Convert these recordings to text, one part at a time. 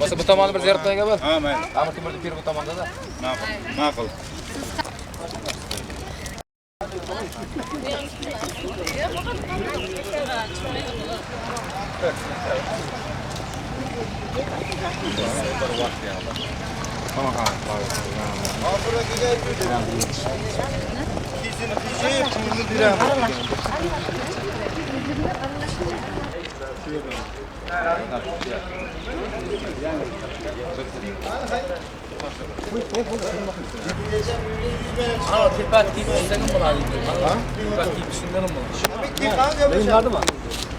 Masa bu tomonni bir ziyorat qilgan bo'l. Ha, mayli. Amir Temurning piri bu tomonda-da. Ma'qul.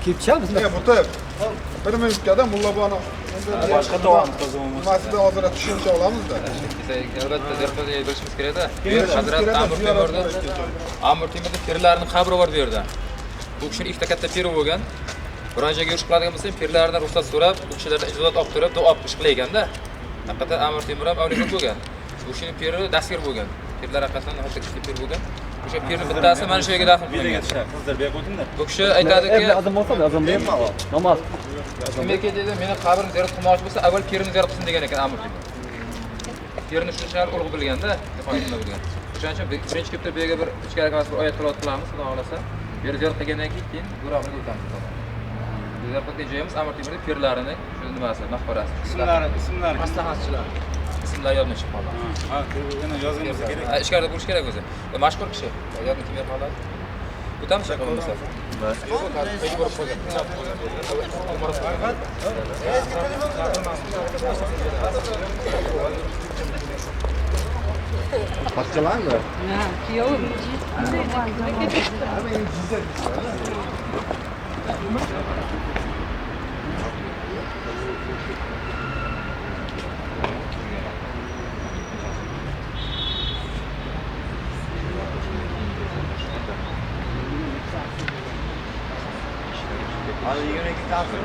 Kepçe misin? Ne bu tabi? Bir mümkünde mulla bana. Başka doğan kazanmamız. Masada hazıra düşünce olamız da. Albatta ziyoratga berishimiz kerak-da. Hazrat Amir Temurning pirlarining qabri bor bu yerda. Bu kishining ikkita katta piri bo'lgan. Biron joyga yurish qiladigan bo'lsa, pirlardan ruxsat so'rab, bu kishilardan ijozat olib turib, duo ish qilar ekanda. Haqiqatan Amir Temur ham avliyo bo'lgan. Bu kishining piri dastur bo'lgan. Pirlar haqiqatan hatto kuchli pir bo'lgan. O'sha pirning bittasi mana shu yerga dafn qilingan. Qizlar berib o'tinglar. Bu kishi aytadiki, Azam olsa da azam deymi? Namoz. Kimga dedi, meni qabrimni ziyorat qilmoqchi bo'lsa, avval pirini ziyorat qilsin degan ekan Amir Temur. Pirini shu shahar urug' bilganda, qo'yinda bilgan. O'shaning uchun birinchi kepda bu yerga bir ichkari emas bir oyat tilovat qilamiz, xudo xolasa. Bu yerga ziyorat qilgandan keyin gurohga o'tamiz. Ziyorat qilgan joyimiz Amir Temurning pirlarining shu nimasi, maqbarasi. Ismlari. Maslahatchilar. Ismlar yodimdan chiqib qoldi. Ha, yana yozilmasa kerak. Ichkarida bo'lish kerak o'zi. Mashhur kishi. Yodni kim qoladi? O'tamiz shaqo bo'lmasa. Bakçalar mı? Hadi yine git kalsın.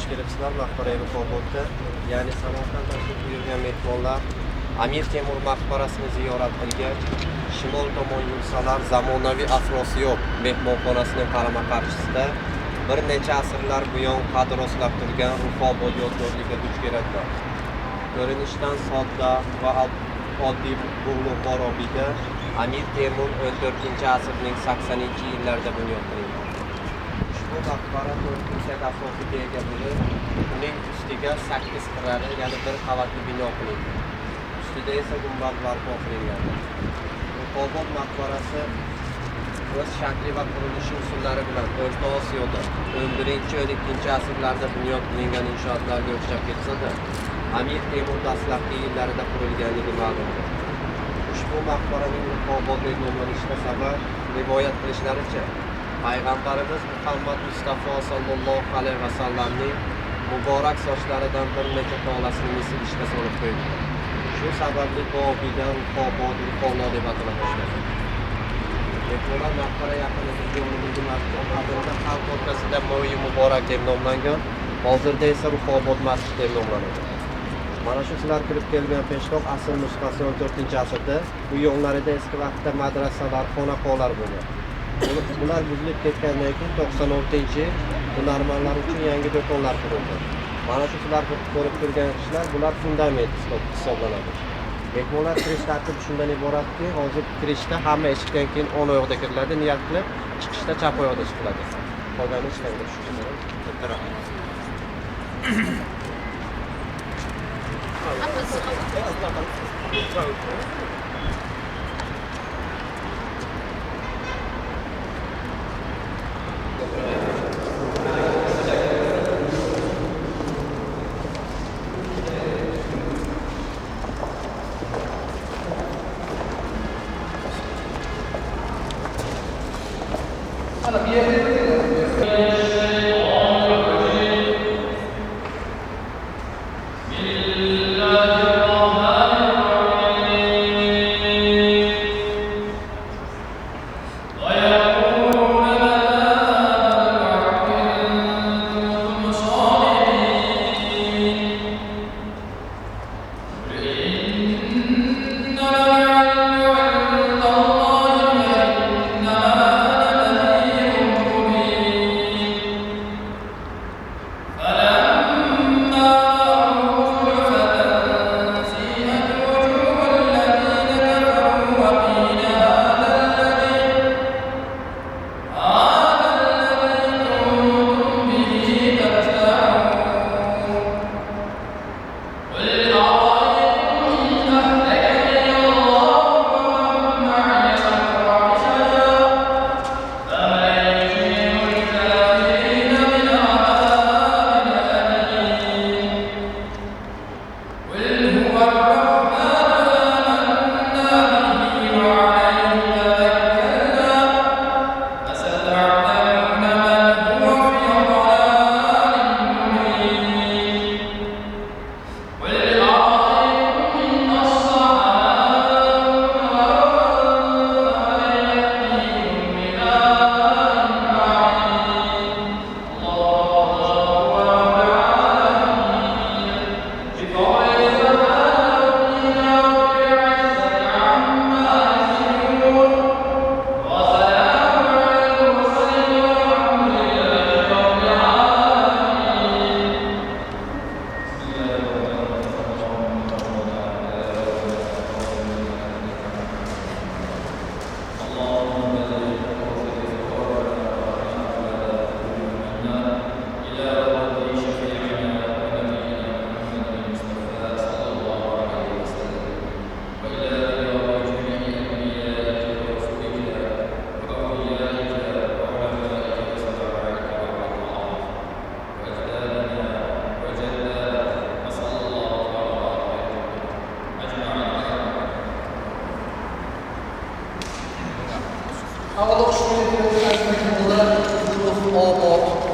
Şerefsizler maqbarasi Kobulda, ya'ni Samarqanddan buyurgan mehmonlar Amir Temur maqbarasini ziyorat qilgach, shimol tomon yursalar zamonaviy asrosi yo'q mehmonxonasining qarama-qarshisida bir necha asrlar buyon qad rostlab turgan Rufobod yodgorligiga duch keladilar. Ko'rinishdan sodda va oddiy Buxoro orobida Amir Temur 14-asrning 80-yillarida bunyod qilingan. Ushbu maqbara 4 yuksak asosiga ega bo'lib, uning ustiga 8 qirrali, ya'ni bir qavatli bino qilingan. Ustida esa gumbaz barpo qilingan. Rufobod maqbarasi o'z shakli va qurilishi usullari bilan O'rta Osiyoda 11-12 asrlarda bunyod qilingan inshootlarga o'xshab ketsa-da, Amir Temur dastlabki yillarida qurilganligi ma'lumdir. Ushbu maqbaraning Rufobod deb nomlanishiga sabab rivoyat qilishlaricha, Payg'ambarimiz Muhammad Mustafa sallallohu alayhi va sallamning muborak sochlaridan bir necha tolasini misl ishga solib qo'ydilar. Shu sababli bu obida Rufobod deb atalib boshlagan. Mehmonlar maqbara yaqinida jo'miligi masjid qabrida xalq o'rtasida Mo'yi Muborak deb nomlangan, hozirda esa Rufobod masjid deb nomlanadi. Mana shu sizlar kirib kelgan peshtoq asl nusxasi 14-asrda, bu yo'llarida eski vaqtda madrasalar, xonaqolar bo'lgan. Bular buzilib ketgandan keyin 96-yil hunarmandlar uchun yangi do'konlar qurildi. Mana shu sizlar ko'rib turgan ishlar bular fundament hisoblanadi. Mehmonlar kirish tartibi shundan iboratki, hozir kirishda hamma eshikdan keyin o'ng oyoqda kiriladi, niyat qilib, chiqishda chap oyoqda chiqiladi. Qolgani ishdan tushunadi.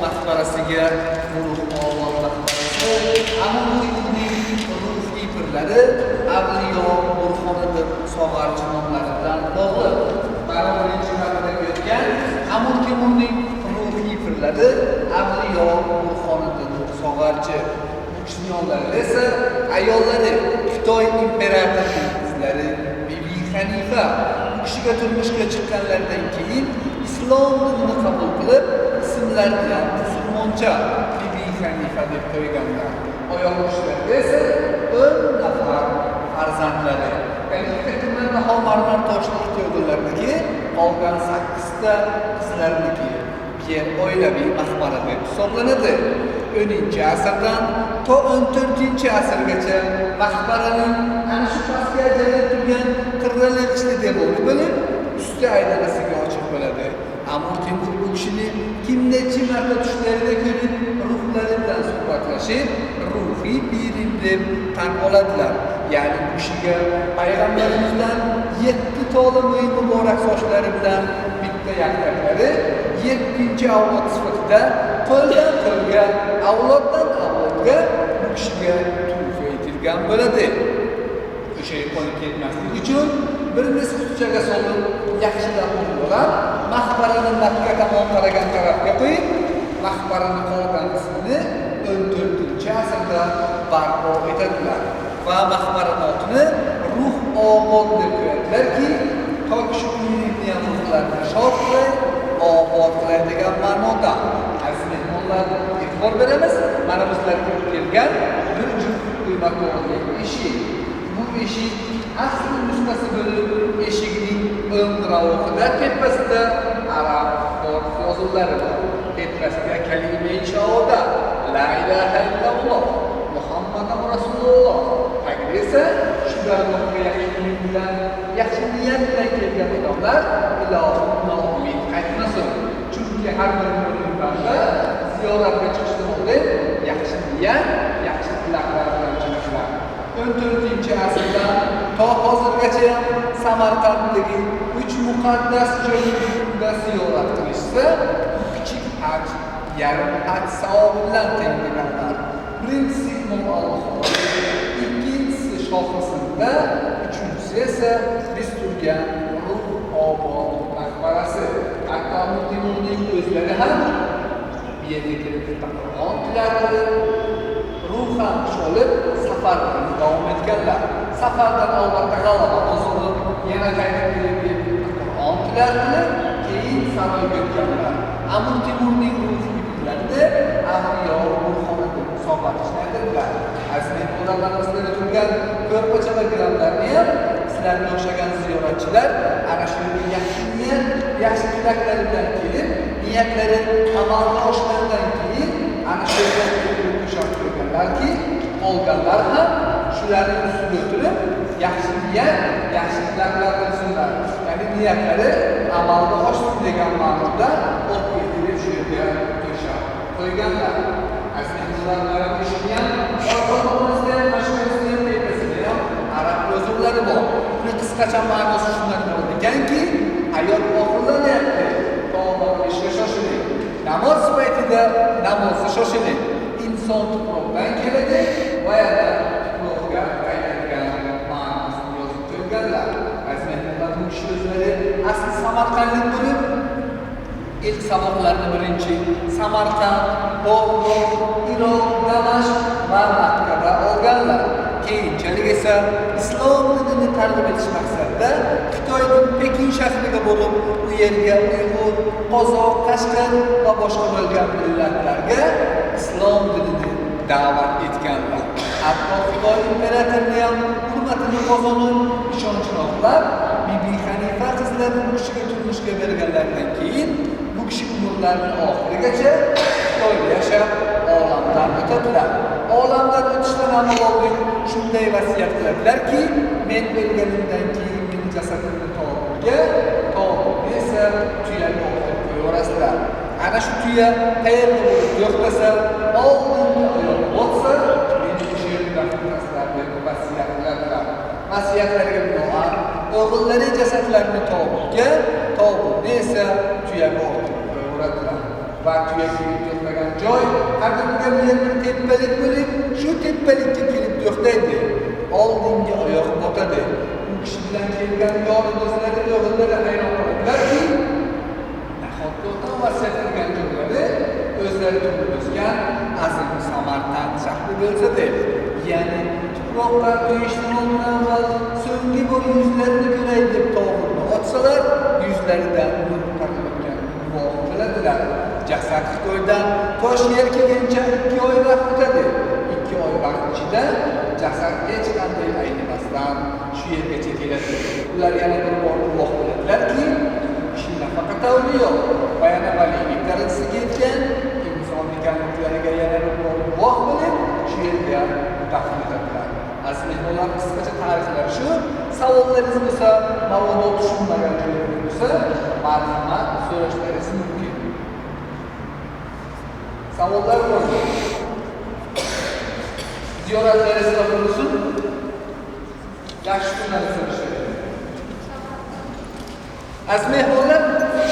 maqbarasiga ulug' Olloh maqbarasi Amuddinning ruhiy pirlari Avliyo Burxoniddin Sog'archi nomlaridan bog'liq. Mana birinchi marotaba o'tgan Amir Temurning ruhiy pirlari Avliyo Burxoniddin Sog'archi. Bu kishining esa ayollari Xitoy imperatorining qizlari Bibi Hanifa. Bu kishiga turmushga chiqqanlaridan keyin islom dinini qabul qilib, ismlarini ham musulmoncha Bibi Hanifa deb qo'yganlar. Ayol kishilarga esa 10 nafar farzandlari. Erkaklarning homarmar toshli o'g'illarniki, qolgan 8 ta qizlarniki. Yer oilaviy maqbara deb hisoblanadi. 10-asrdan to 14-asrgacha maqbaraning ana shu pastga ajralib turgan qirrali qishli devori bo'lib, usti aylanasiga ochiq bo'ladi. Amir Temur bu kishini kimnechi marta tushlarida ko'rib, ruhlari bilan suhbatlashib, ruhiy pirim deb tan oladilar. Ya'ni bu kishiga payg'ambarimizdan 7 to'la mo'yin muborak sochlari bilan bitta yaktaklari 7-avlod sifatida qo'ldan qo'lga, avloddan avlodga bu kishiga tuhfa etilgan bo'ladi. O'sha qolib ketmaslik uchun bir misl qutichaga solib, yaxshilab o'rab, maqbarani Makka tomon qaragan tarafga qo'yib, maqbarani qolgan qismini 14-asrda barpo etadilar. Va maqbara notini ruh obod deb qo'yadilarki, toki shu kunlikni ham ruhlarni shod qilib, obod qiladigan ma'noda. Aziz mehmonlar, e'tibor beramiz, mana bizlarga kelgan bir juft qiymatli eshik. Bu eshik asli nusxasi bo'lib, eshigining o'ng tepasida arab yozuvlari bor. Tepasida kalima-i shahada, la ilaha illalloh, Muhammadur Rasululloh. Tagida esa shularga yaxshilik bilan, yaxshi niyat bilan kelgan odamlar ilohim noumid qaytmasin. Chunki har bir mu'minlarda ziyoratga chiqishdan oldin yaxshi niyat, yaxshi tilaklar bilan chiqishlar. 14-asrda ta hozirgacha ham Samarqanddagi 3 muqaddas joyga ziyorat qilishsa, kichik haj, yarim haj savobi bilan tenglanadilar. Birinchisi Imom Alloh, ikkinchisi Shohrisunda, uchinchisi esa biz turgan Ruh obod maqbarasi. Aqamul Temurning o'zlari ham bu yerga kelib Qur'on tiladi, ruhan sholib safarni davom etganlar. Safardan albatta g'alaba qozonib, yana qaytib kelib Qur'on tiladi, keyin saroyga o'tganlar. Amir Temurning ruhi bilanida Avliyo Ruhoniyni musobatlashtirdilar. Aziz odamlarimizda turgan ko'rpacha va gilamlarni ham sizlarga o'xshagan ziyoratchilar ana shu yaxshi niyat, yaxshi tilaklar bilan kelib, niyatlari amalga oshgandan keyin ana shu yerga qo'shib qo'yganlarki, qolganlar ham shularning ustida o'tirib, yaxshi niyat, yaxshi tilaklar qilsinlar. Ya'ni niyatlari amalga oshsin degan ma'noda o'q yetirib shu yerga qo'shib qo'yganlar. Azizlarga ishlagan, orqamizda ham, mashhurligimizda ham, tepasida ham arab yozuvlari bor. Buni qisqacha ma'nosi shunday bo'ladi ekanki, hayot oxirlanyapti. Tavba ishga shoshiling. Namoz paytida namozga shoshiling. Inson tuproqdan keladi va yana tuproqqa qaytadigan ma'nosini yozib qo'yganlar. Azizlar bu kishi o'zlari asli Samarqandlik bo'lib, ilk saboqlarni birinchi Samarqand, Bog'ot, Iroq, Damashq va Makkada olganlar. Keyinchalik esa islom dinini targ'ib etish maqsadida Xitoyning Pekin shahriga borib, u yerga Uyg'ur, Qozoq, Qashqar va boshqa bo'lgan millatlarga islom dinini da'vat etganlar. Hatto Xitoy imperatorining ham hurmatini qozonib, ishonchini oqlab, Bibi Hanifa qizlarini u kishiga turmushga berganlaridan keyin bu kishi umrlarining oxirigacha Xitoyda yashab, olamdan o'tadilar. Olamdan o'tishdan avval shunday vasiyat qiladilarki, men o'lganimdan keyin meni jasadimni tobutga, tobutni esa tuyaga o'qib qo'yaverasizlar. Ana shu tuya qayerda bo'lib yo'qlasa, oldinga oyoq bo'lsa, meni o'sha yerda dafnasizlar deb vasiyat qiladilar. Vasiyatlarga binoan o'g'illari jasadlarini tobutga, tobutni esa tuyaga o'qib qo'yaveradilar. Va tuyaga yo'qlagan joy qadimgi yerning tepalik bo'lib, shu tepalikka kelib to'xtaydi. Oldinga oyoq botadi. U kishi bilan kelgan yori do'stlari, o'g'illari hayron qoladilarki, nahotki o'tan vasiyat qilgan joylari o'zlari turib o'sgan azim Samarqand shahri bo'lsa deb. Ya'ni tuproqqa qo'yishdan avval so'nggi bir yuzlarini ko'ray deb to'g'rini otsalar, yuzlaridan nur tarqalgan guvoh bo'ladilar. Jasad Xitoydan Toshkentga kelguncha 2 oy vaqt o'tadi. 2 oy vaqt ichida jasad hech qanday aynimasdan shu yergacha keladi. Ular yana bir bor guvoh bo'ladilarki, kishi nafaqat avliyo va yana valiylik darajasiga yetgan inson ekanliklariga yana bir bor guvoh bo'lib, shu yerga dafn etiladilar. Aziz mehmonlar, qisqacha tarixlari shu. Savollaringiz bo'lsa, mavzu tushunmagan joylar bo'lsa, marhamat so'rashlaringiz mumkin. Savollar bormi? Ziyoratlaringiz qabul bo'lsin. Yaxshi kunlar so'rashadi. Aziz mehmonlar,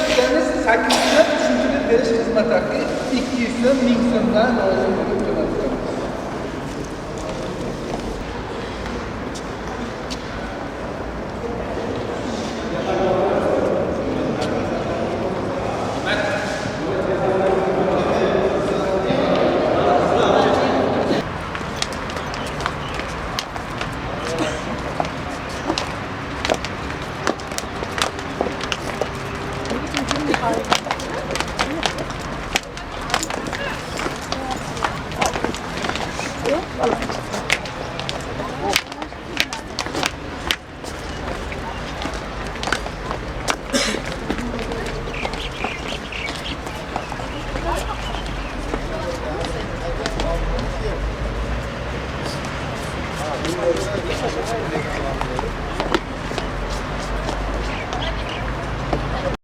chiqamiz 8 kunlik tushuntirib berish xizmati 200 so'm, 1000 so'mdan rozi bo'lib